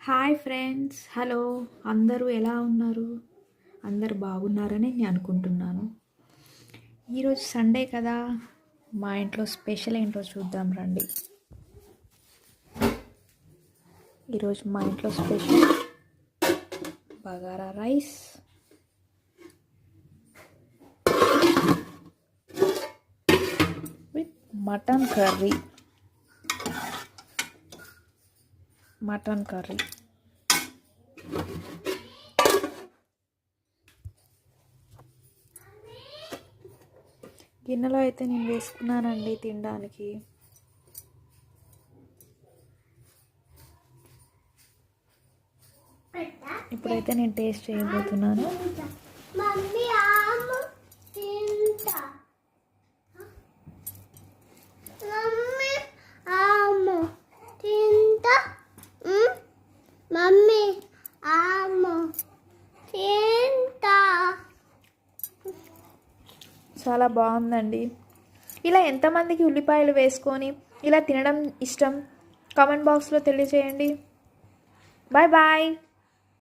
Hi friends, hello. అందరూ ఎలా ఉన్నారు? అందరూ బాగున్నారని నేను అనుకుంటున్నాను. ఈరోజు సండే కదా, మా ఇంట్లో స్పెషల్ ఏంటో చూద్దాం రండి. ఈరోజు మా ఇంట్లో special bagara rice, with mutton curry. గిన్నెలో అయితే నేను వేసుకున్నానండి తినడానికి. ఇప్పుడైతే నేను టేస్ట్ చేయబోతున్నాను. చాలా బాగుందండి. ఇలా ఎంతమందికి ఉల్లిపాయలు వేసుకొని ఇలా తినడం ఇష్టం? కామెంట్ బాక్స్లో తెలియజేయండి. Bye bye.